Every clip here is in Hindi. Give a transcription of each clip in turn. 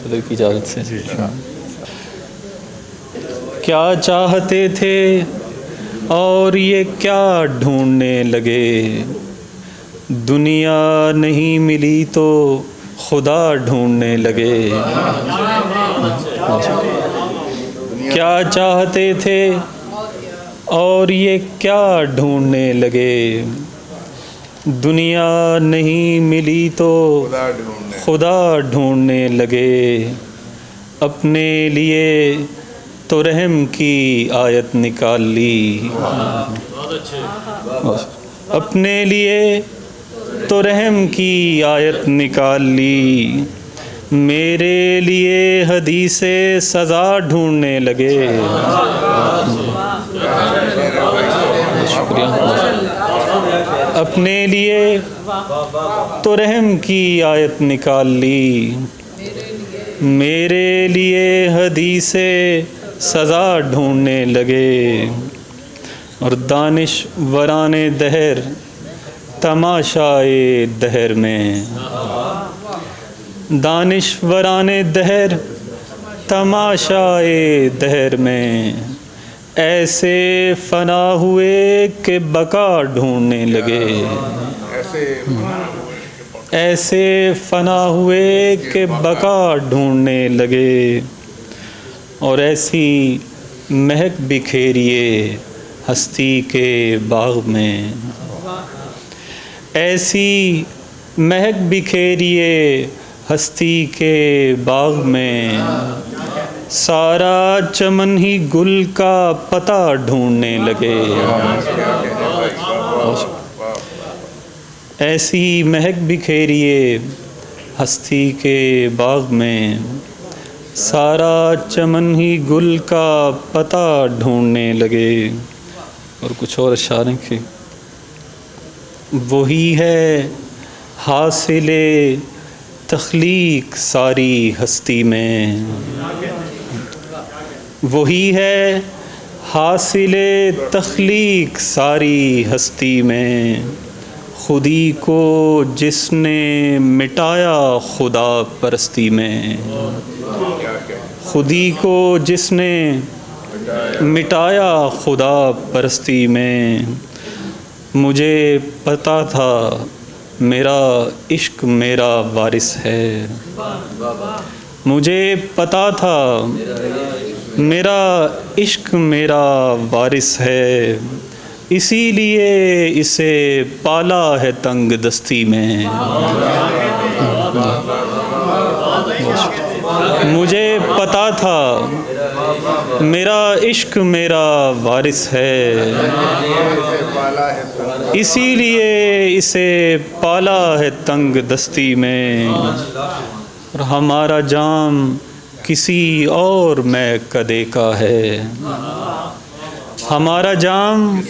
सदर की इजाज़त से। क्या चाहते थे और ये क्या ढूंढने लगे, दुनिया नहीं मिली तो खुदा ढूंढने लगे। क्या चाहते थे और ये क्या ढूंढने लगे, दुनिया नहीं मिली तो खुदा ढूंढने लगे। अपने लिए तो रहम की आयत निकाल ली, अपने लिए तो रहम की आयत निकाल ली, मेरे लिए हदीसे सज़ा ढूंढने लगे। शुक्रिया। अपने लिए तो रहम की आयत निकाल ली, मेरे लिए हदीसे सज़ा ढूंढने लगे। और दानिश वराने दहर तमाशाए दहर में, दानिश वराने दहर तमाशाए दहर में, ऐसे फना हुए कि बका ढूंढने लगे। ऐसे फना हुए कि बका ढूंढने लगे। और ऐसी महक बिखेरिए हस्ती के बाग में, ऐसी महक बिखेरिए हस्ती के बाग में, सारा चमन ही गुल का पता ढूंढने लगे। ऐसी महक बिखेरिए हस्ती के बाग में, सारा चमन ही गुल का पता ढूंढने लगे। और कुछ और इशारे के, वही है हासिले तख्लीक सारी हस्ती में, वही है हासिले तख्लीक सारी हस्ती में, खुदी को जिसने मिटाया खुदा परस्ती में, खुदी को जिसने मिटाया खुदा परस्ती में। मुझे पता था मेरा इश्क मेरा वारिस है, मुझे पता था मेरा इश्क मेरा वारिस है, इसीलिए इसे पाला है तंग दस्ती में। मुझे पता था मेरा इश्क मेरा वारिस है, इसीलिए इसे पाला है तंग दस्ती में। और हमारा जाम किसी और में कदे का है, हमारा जाम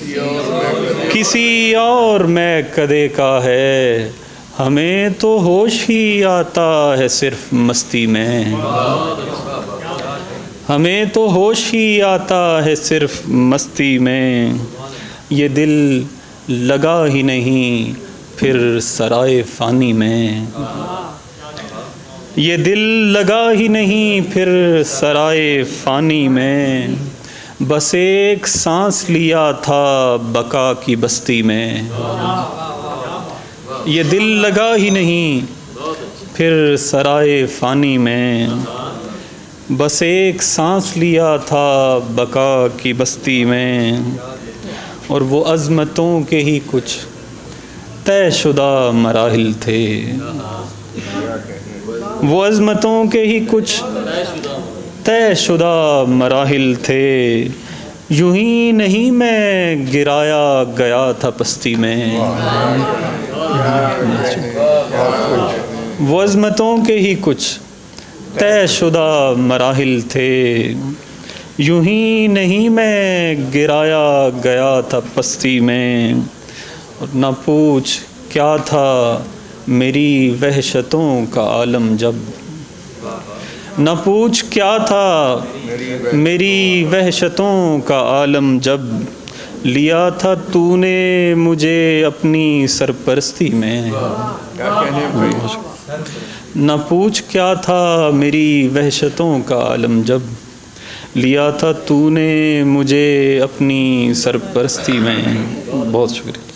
किसी और में कदे का है, हमें तो होश ही आता है सिर्फ मस्ती में, हमें तो होश ही आता है सिर्फ मस्ती में। ये दिल लगा ही नहीं फिर सराय फ़ानी में, ये दिल लगा ही नहीं फिर सराय फ़ानी में, बस एक सांस लिया था बका की बस्ती में। ये दिल लगा ही नहीं फिर सराय फ़ानी में, बस एक सांस लिया था बका की बस्ती में। और वो अज़मतों के ही कुछ तयशुदा मराहिल थे, वो अज़मतों के ही कुछ तयशुदा मराहिल थे, यूं ही नहीं मैं गिराया गया था पस्ती में। वो अज़मतों के ही कुछ तयशुदा मराहिल थे, यूं ही नहीं मैं गिराया गया था पस्ती में। और न पूछ क्या था मेरी वहशतों का आलम जब, न पूछ क्या था मेरी वहशतों का आलम जब, लिया था तूने मुझे अपनी सरपरस्ती में। न पूछ क्या था मेरी वहशतों का आलम, जब लिया था तूने मुझे अपनी सरपरस्ती में। बहुत शुक्रिया।